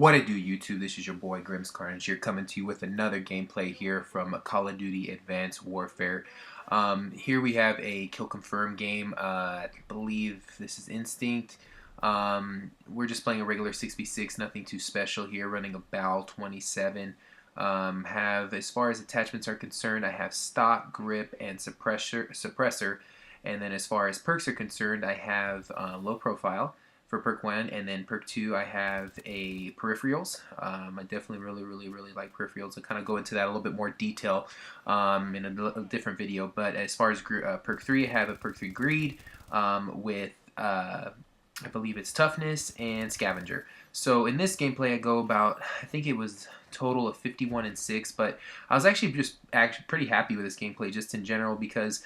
What it do, YouTube? This is your boy Grimm's Carnage here, coming to you with another gameplay here from Call of Duty Advanced Warfare. Here we have a kill confirm game. I believe this is Instinct. We're just playing a regular 6v6, nothing too special here. Running a BAL 27. As far as attachments are concerned, I have stock, grip, and suppressor. And then as far as perks are concerned, I have low profile for perk 1, and then perk 2 I have a peripherals. I definitely really like peripherals. I'll kind of go into that a little bit more detail in a different video, but as far as perk 3, I have a perk 3 greed with I believe it's toughness and scavenger. So in this gameplay I go about, I think it was total of 51 and 6, but I was actually pretty happy with this gameplay just in general because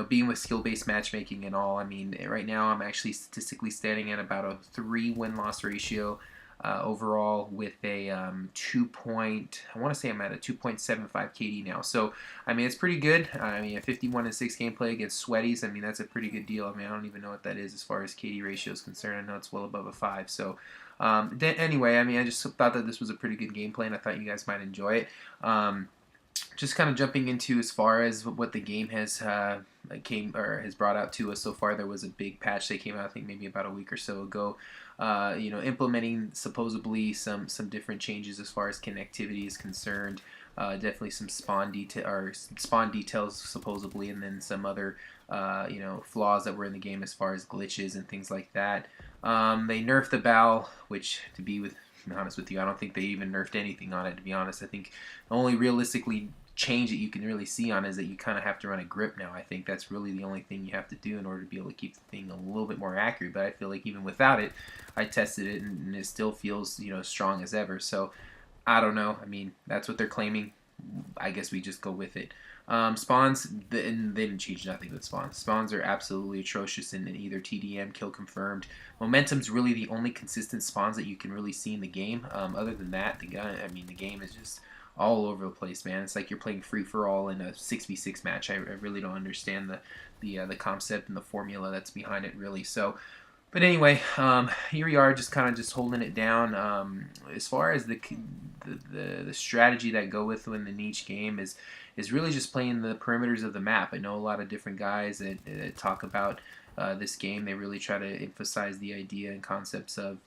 being with skill-based matchmaking and all, I mean, right now I'm actually statistically standing at about a 3 win-loss ratio overall with a I want to say I'm at a 2.75 KD now. So, I mean, it's pretty good. I mean, a 51 and 6 gameplay against Sweaties, I mean, that's a pretty good deal. I mean, I don't even know what that is as far as KD ratio is concerned. I know it's well above a 5. So, anyway, I mean, I just thought that this was a pretty good gameplay, and I thought you guys might enjoy it. Just kind of jumping into as far as what the game has brought out to us so far. There was a big patch that came out, I think maybe about a week or so ago. Implementing supposedly some different changes as far as connectivity is concerned. Definitely some spawn details supposedly, and then some other flaws that were in the game as far as glitches and things like that. They nerfed the BAL, which, to be honest with you, I don't think they even nerfed anything on it, to be honest. I think the only realistically change that you can really see on is that you kind of have to run a grip now. I think that's really the only thing you have to do in order to be able to keep the thing a little bit more accurate, but I feel like even without it, I tested it and it still feels strong as ever. So I don't know. I mean, that's what they're claiming. I guess we just go with it. Spawns, they didn't change nothing with spawns. Spawns are absolutely atrocious in either TDM, kill confirmed. Momentum's really the only consistent spawns that you can really see in the game. Other than that, the game is just all over the place, man. It's like you're playing free for all in a 6v6 match. I really don't understand the concept and the formula that's behind it, really. So, but anyway, here we are, just holding it down. As far as the strategy that go with within each game is really just playing the perimeters of the map. I know a lot of different guys that talk about this game. They really try to emphasize the idea and concepts of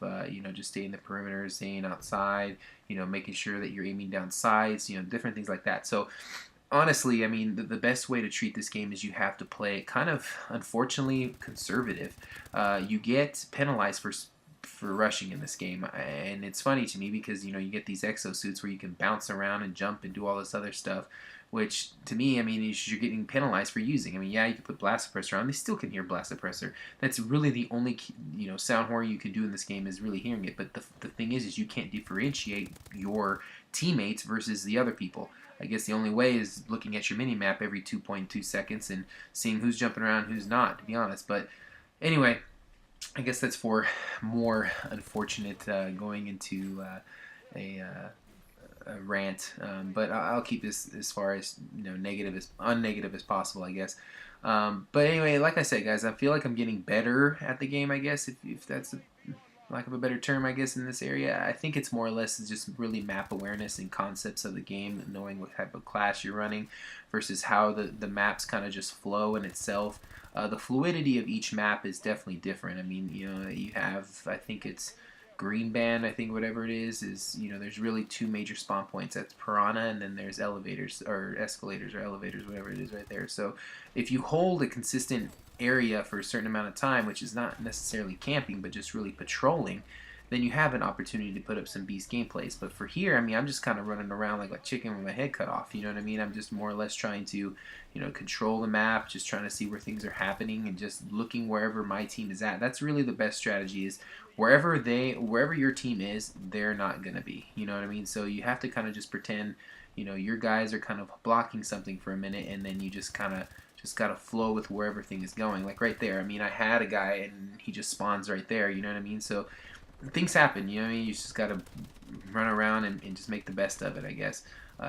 just staying in the perimeter, staying outside, making sure that you're aiming down sights, different things like that. So honestly, I mean, the best way to treat this game is you have to play it kind of, unfortunately, conservative. You get penalized for rushing in this game, and it's funny to me because you get these exosuits where you can bounce around and jump and do all this other stuff, which to me, I mean, you're getting penalized for using. I mean, yeah, you can put blast suppressor on, they still can hear blast suppressor. That's really the only sound horror you can do in this game is really hearing it. But the thing is you can't differentiate your teammates versus the other people. I guess the only way is looking at your mini map every 2.2 seconds and seeing who's jumping around, who's not, to be honest. But anyway, I guess that's for more unfortunate going into a rant. But I'll keep this as far as unnegative as possible, I guess. But anyway, like I said, guys, I feel like I'm getting better at the game, I guess, if that's lack of a better term, I guess, in this area. I think it's more or less just really map awareness and concepts of the game, knowing what type of class you're running versus how the maps kind of just flow in itself. The fluidity of each map is definitely different. I mean, you have, I think it's Green Band, I think whatever it is, there's really two major spawn points. That's Piranha, and then there's elevators, or escalators, or elevators, whatever it is right there. So if you hold a consistent area for a certain amount of time, which is not necessarily camping, but just really patrolling, then you have an opportunity to put up some beast gameplays. But for here, I mean, I'm just kind of running around like a chicken with my head cut off, you know what I mean? I'm just more or less trying to, control the map, just trying to see where things are happening and just looking wherever my team is at. That's really the best strategy, is wherever your team is, they're not going to be, you know what I mean? So you have to kind of just pretend, your guys are kind of blocking something for a minute, and then you just got to flow with where everything is going. Like right there, I mean, I had a guy and he just spawns right there, you know what I mean? So things happen, you know what I mean? You just got to run around and just make the best of it, I guess.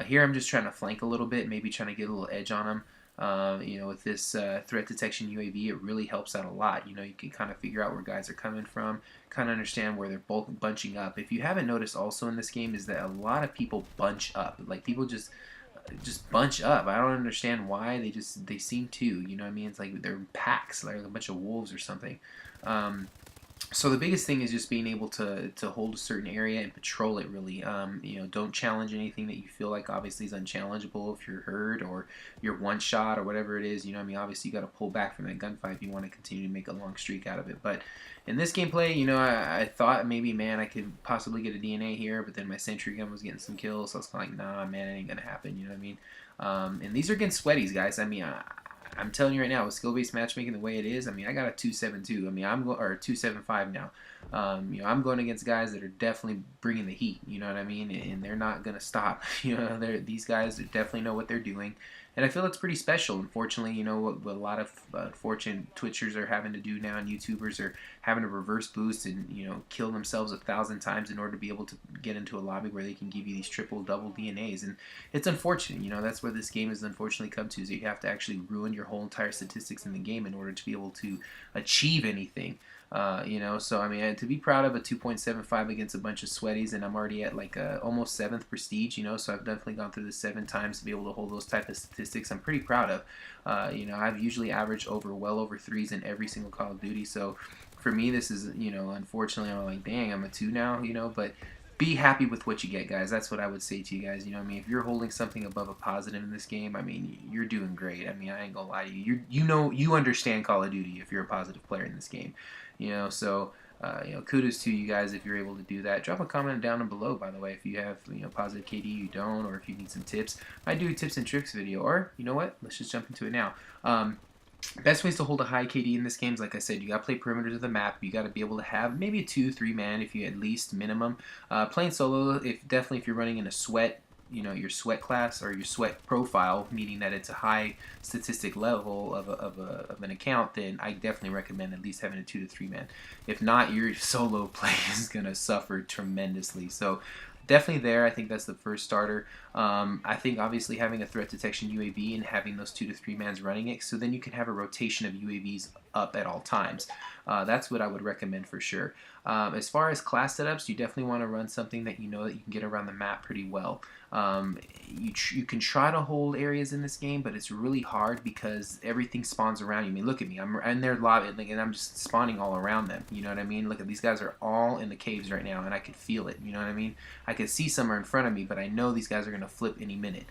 Here I'm just trying to flank a little bit, maybe trying to get a little edge on him. With this threat detection UAV, it really helps out a lot. You can kind of figure out where guys are coming from, kind of understand where they're both bunching up. If you haven't noticed also in this game is that a lot of people bunch up. Like people just bunch up. I don't understand why they seem to. You know what I mean? It's like they're packs, like a bunch of wolves or something. So the biggest thing is just being able to hold a certain area and patrol it really. Don't challenge anything that you feel like obviously is unchallengeable if you're hurt or you're one shot or whatever it is. You know what I mean? Obviously you got to pull back from that gunfight if you want to continue to make a long streak out of it. But in this gameplay, I thought maybe, man, I could possibly get a DNA here, but then my sentry gun was getting some kills, so I was kind of like, nah, man, it ain't going to happen. You know what I mean? And these are against sweaties, guys. I mean, I'm telling you right now, with skill-based matchmaking the way it is, I mean, I got a 272. I mean, or 275 now. I'm going against guys that are definitely bringing the heat. You know what I mean? And they're not gonna stop. These guys definitely know what they're doing, and I feel it's pretty special. Unfortunately, what a lot of unfortunate Twitchers are having to do now, and YouTubers are having to reverse boost and kill themselves 1,000 times in order to be able to get into a lobby where they can give you these triple, double DNAs, and it's unfortunate. That's where this game has unfortunately come to. Is that you have to actually ruin your whole entire statistics in the game in order to be able to achieve anything. So I mean, to be proud of a 2.75 against a bunch of sweaties, and I'm already at like almost 7th prestige. So I've definitely gone through this 7 times to be able to hold those type of statistics. I'm pretty proud of. I've usually averaged well over 3s in every single Call of Duty. So for me, this is unfortunately, I'm like, dang, I'm a 2 now. But be happy with what you get, guys. That's what I would say to you guys. I mean, if you're holding something above a positive in this game, I mean, you're doing great. I mean, I ain't gonna lie to you. You understand Call of Duty if you're a positive player in this game. So kudos to you guys if you're able to do that. Drop a comment down below, by the way, if you have positive KD, you don't, or if you need some tips. I do a tips and tricks video, or you know what? Let's just jump into it now. Best ways to hold a high KD in this game is, like I said, you got to play perimeters of the map. You got to be able to have maybe a 2-3 man if you at least minimum. Playing solo, definitely if you're running in a sweat, your sweat class or your sweat profile, meaning that it's a high statistic level of an account, then I definitely recommend at least having a 2-3 man. If not, your solo play is going to suffer tremendously. So definitely there. I think that's the first starter. I think obviously having a threat detection UAV and having those 2-3 mans running it, so then you can have a rotation of UAVs up at all times. That's what I would recommend for sure. As far as class setups, you definitely want to run something that you know that you can get around the map pretty well. You can try to hold areas in this game, but it's really hard because everything spawns around you. I mean, look at me. I'm in their lobby, and I'm just spawning all around them. You know what I mean? Look at these guys are all in the caves right now, and I can feel it. You know what I mean? I can see some are in front of me, but I know these guys are going to flip any minute.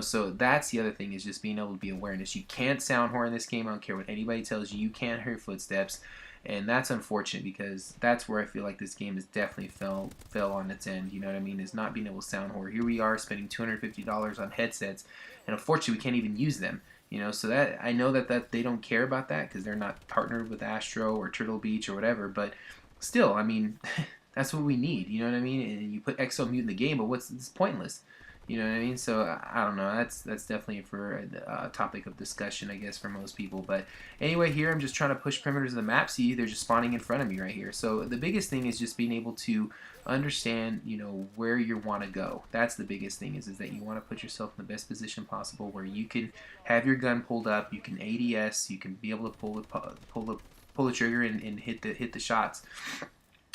So that's the other thing, is just being able to be awareness. You can't sound horn in this game. I don't care what anybody tells you. You can't hear footsteps. And that's unfortunate, because that's where I feel like this game has definitely fell on its end. You know what I mean? Is not being able to sound horror. Here we are spending $250 on headsets, and unfortunately we can't even use them. So that I know that they don't care about that because they're not partnered with Astro or Turtle Beach or whatever. But still, I mean, that's what we need. You know what I mean? And you put Exo Mute in the game, but it's pointless. You know what I mean? So I don't know. That's definitely for a topic of discussion, I guess, for most people. But anyway, here I'm just trying to push perimeters of the map. See, they're just spawning in front of me right here. So the biggest thing is just being able to understand, where you want to go. That's the biggest thing, is that you want to put yourself in the best position possible where you can have your gun pulled up, you can ADS, you can be able to pull the trigger and hit the shots.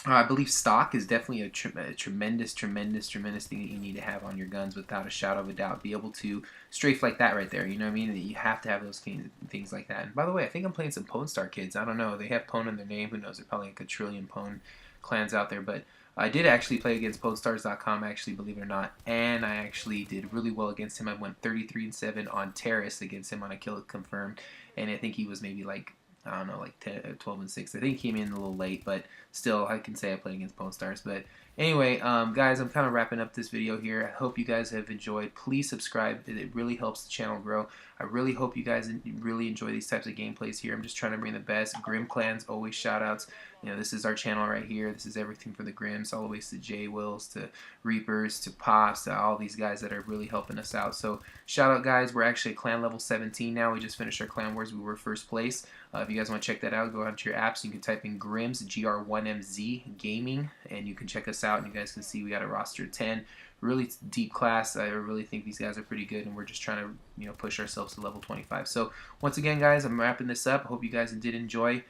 I believe stock is definitely a tremendous thing that you need to have on your guns, without a shadow of a doubt. Be able to strafe like that right there. You know what I mean? You have to have those things like that. And by the way, I think I'm playing some Pwn Star kids. I don't know. They have Pwn in their name. Who knows? There's probably like a trillion Pwn clans out there. But I did actually play against PwnStars.com, actually, believe it or not. And I actually did really well against him. I went 33-7 on Terrace against him on a kill confirmed. And I think he was maybe like, I don't know, like 12-6. I think he came in a little late, but still, I can say I played against Pwn Stars. But anyway, guys, I'm kind of wrapping up this video here. I hope you guys have enjoyed. Please subscribe. It really helps the channel grow. I really hope you guys really enjoy these types of gameplays here. I'm just trying to bring the best. Grim Clans, always shout-outs. This is our channel right here. This is everything for the Grims, all the ways to J Wills, to Reapers, to Pops, to all these guys that are really helping us out. So shout out, guys. We're actually at clan level 17 now. We just finished our clan wars. We were first place. If you guys want to check that out, go out to your apps. You can type in Grims, GR1MZ Gaming, and you can check us out. And you guys can see we got a roster of 10. really deep class. I really think these guys are pretty good, and we're just trying to push ourselves to level 25. So once again, guys, I'm wrapping this up. I hope you guys did enjoy.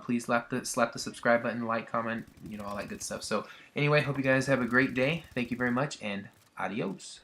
Please slap the subscribe button, like, comment, all that good stuff. So anyway, hope you guys have a great day. Thank you very much, and adios.